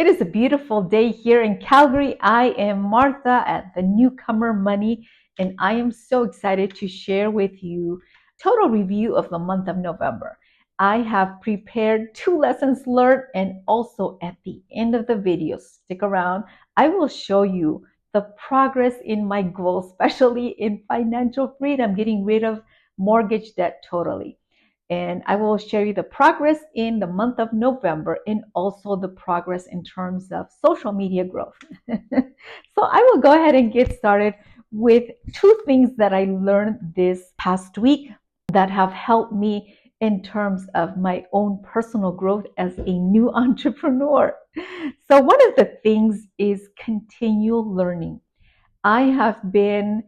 It is a beautiful day here in Calgary. I am Martha at the Newcomer Money, and I am so excited to share with you total review of the month of November. I have prepared 2 lessons learned, and also at the end of the video, stick around, I will show you the progress in my goals, especially in financial freedom, getting rid of mortgage debt totally. And I will share you the progress in the month of November and also the progress in terms of social media growth. So I will go ahead and get started with 2 things that I learned this past week that have helped me in terms of my own personal growth as a new entrepreneur. So one of the things is continual learning. I have been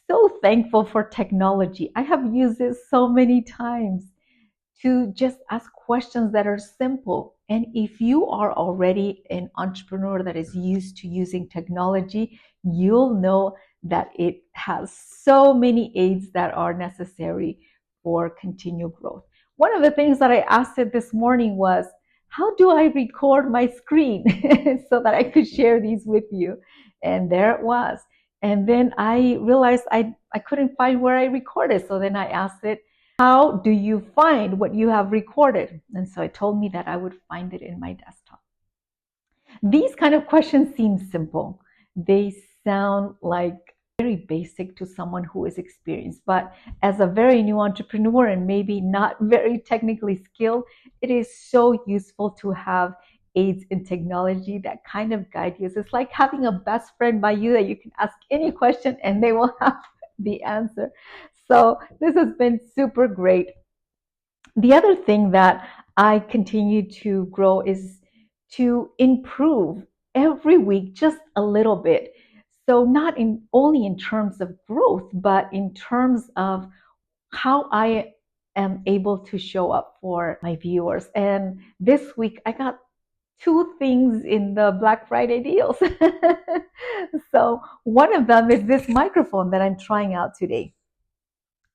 so thankful for technology. I have used it so many times to just ask questions that are simple. And if you are already an entrepreneur that is used to using technology, you'll know that it has so many aids that are necessary for continual growth. One of the things that I asked it this morning was, how do I record my screen so that I could share these with you? And there it was. And then I realized I couldn't find where I recorded. So then I asked it, how do you find what you have recorded? And so it told me that I would find it in my desktop. These kind of questions seem simple. They sound like very basic to someone who is experienced, but as a very new entrepreneur and maybe not very technically skilled, it is so useful to have aids in technology that kind of guide you. It's like having a best friend by you that you can ask any question and they will have the answer. So this has been super great. The other thing that I continue to grow is to improve every week just a little bit. So not in only in terms of growth, but in terms of how I am able to show up for my viewers. And this week I got 2 things in the Black Friday deals. So one of them is this microphone that I'm trying out today.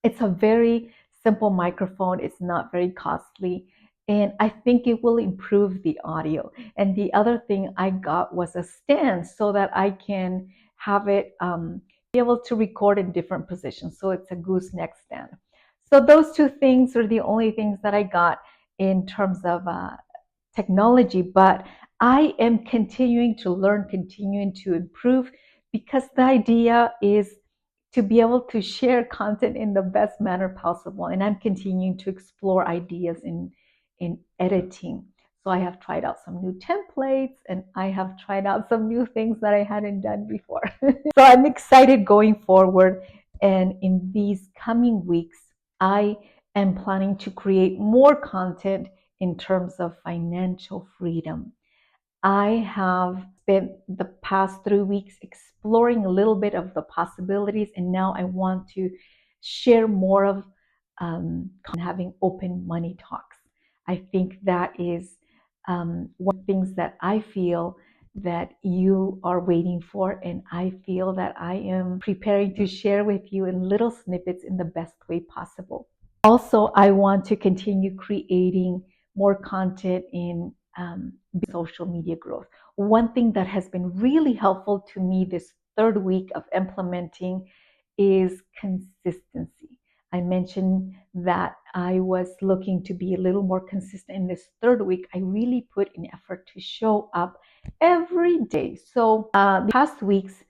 It's a very simple microphone. It's not very costly. And I think it will improve the audio. And the other thing I got was a stand so that I can have it be able to record in different positions. So it's a gooseneck stand. So those 2 things are the only things that I got in terms of technology. But I am continuing to learn, continuing to improve, because the idea is to be able to share content in the best manner possible. And I'm continuing to explore ideas in editing. So I have tried out some new templates and I have tried out some new things that I hadn't done before. So I'm excited going forward. And in these coming weeks, I am planning to create more content in terms of financial freedom. I have spent the past 3 weeks exploring a little bit of the possibilities, and now I want to share more of having open money talks. I think that is one of the things that I feel that you are waiting for, and I feel that I am preparing to share with you in little snippets in the best way possible. Also, I want to continue creating more content in social media growth. One thing that has been really helpful to me this 3rd week of implementing is consistency. I mentioned that I was looking to be a little more consistent in this 3rd week. I really put in effort to show up every day. So the past weeks,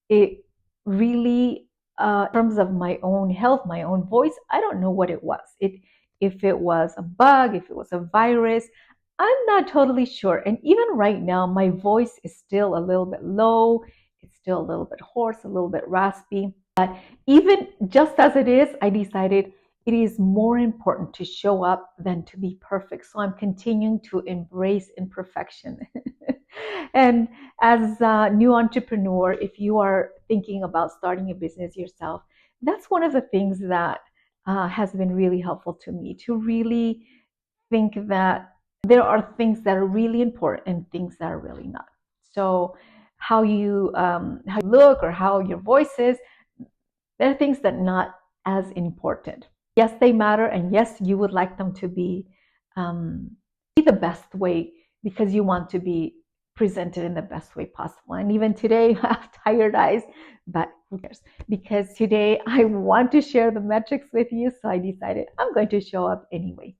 it really, in terms of my own health, my own voice, I don't know what it was. If it was a bug, if it was a virus, I'm not totally sure. And even right now, my voice is still a little bit low. It's still a little bit hoarse, a little bit raspy. But even just as it is, I decided it is more important to show up than to be perfect. So I'm continuing to embrace imperfection. And as a new entrepreneur, if you are thinking about starting a business yourself, that's one of the things that has been really helpful to me, to really think that there are things that are really important and things that are really not. So how you look or how your voice is, there are things that are not as important. Yes, they matter, and yes, you would like them to be the best way because you want to be present it in the best way possible. And even today, I have tired eyes, but who cares? Because today I want to share the metrics with you. So I decided I'm going to show up anyway.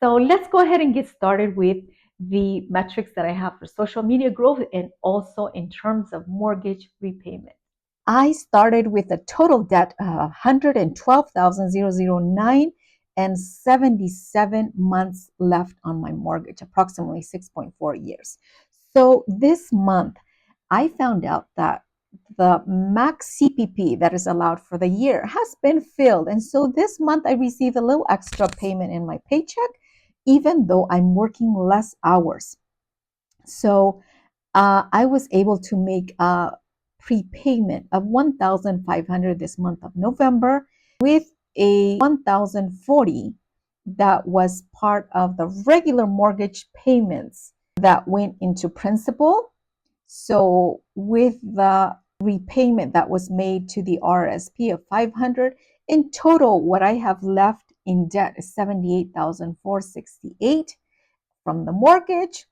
So let's go ahead and get started with the metrics that I have for social media growth and also in terms of mortgage repayment. I started with a total debt of 112,009 and 77 months left on my mortgage, approximately 6.4 years. So this month, I found out that the max CPP that is allowed for the year has been filled. And so this month, I received a little extra payment in my paycheck, even though I'm working less hours. So I was able to make a prepayment of 1,500 this month of November with a 1,040 that was part of the regular mortgage payments that went into principal. So with the repayment that was made to the RSP of 500, in total, what I have left in debt is 78,468 from the mortgage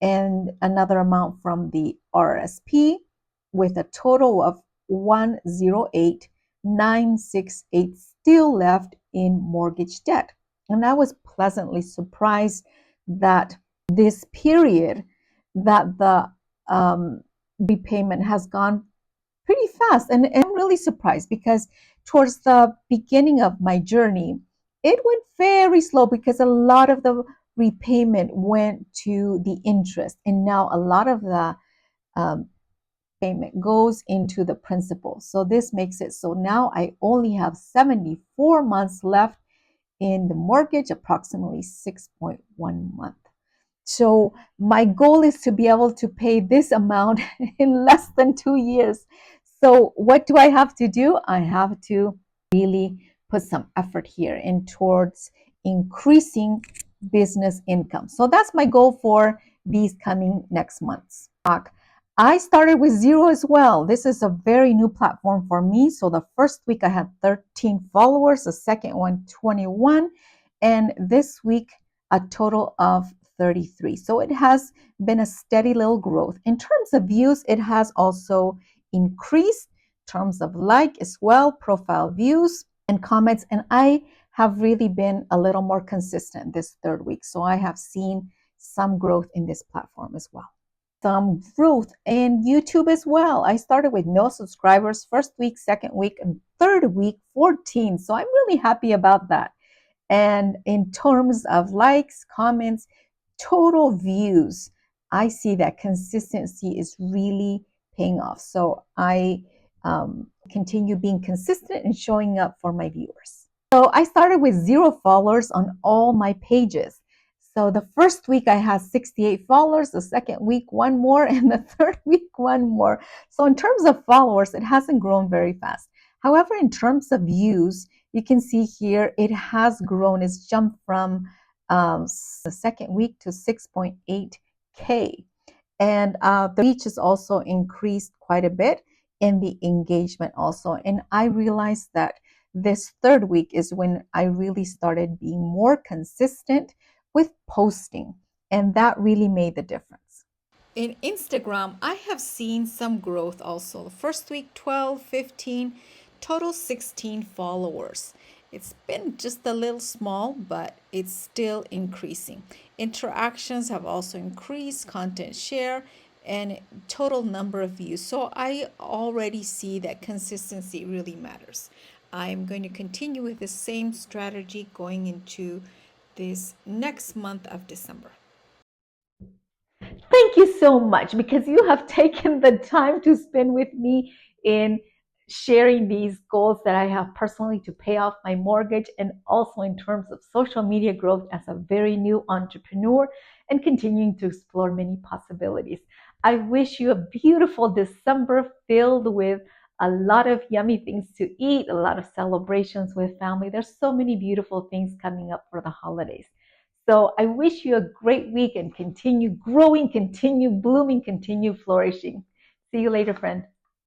and another amount from the RSP with a total of 108,968 still left in mortgage debt. And I was pleasantly surprised that this period that the repayment has gone pretty fast. And I'm really surprised because towards the beginning of my journey, it went very slow because a lot of the repayment went to the interest. And now a lot of the um, payment goes into the principal. So this makes it so now I only have 74 months left in the mortgage, approximately 6.1 months. So my goal is to be able to pay this amount in less than 2 years. So what do I have to do? I have to really put some effort here in towards increasing business income. So that's my goal for these coming next months. I started with zero as well. This is a very new platform for me. So the first week I had 13 followers, the second one 21, and this week a total of 33. So it has been a steady little growth. In terms of views, it has also increased in terms of like as well, profile views and comments. And I have really been a little more consistent this third week. So I have seen some growth in this platform as well. Some growth in YouTube as well. I started with no subscribers first week, second week, and third week 14. So I'm really happy about that. And in terms of likes, comments, total views, I see that consistency is really paying off. So I continue being consistent and showing up for my viewers. So I started with zero followers on all my pages. So the first week I had 68 followers, the second week one more, and the third week one more. So in terms of followers, it hasn't grown very fast. However, in terms of views, you can see here it has grown. It's jumped from the second week to 6.8K. And the reach is also increased quite a bit in the engagement also. And I realized that this third week is when I really started being more consistent with posting. And that really made the difference. In Instagram, I have seen some growth also. The first week, 12, 15, total 16 followers. It's been just a little small, but it's still increasing. Interactions have also increased, content share, and total number of views. So I already see that consistency really matters. I'm going to continue with the same strategy going into this next month of December. Thank you so much because you have taken the time to spend with me in sharing these goals that I have personally to pay off my mortgage and also in terms of social media growth as a very new entrepreneur and continuing to explore many possibilities. I wish you a beautiful December filled with a lot of yummy things to eat, a lot of celebrations with family. There's so many beautiful things coming up for the holidays. So I wish you a great week and continue growing, continue blooming, continue flourishing. See you later, friend.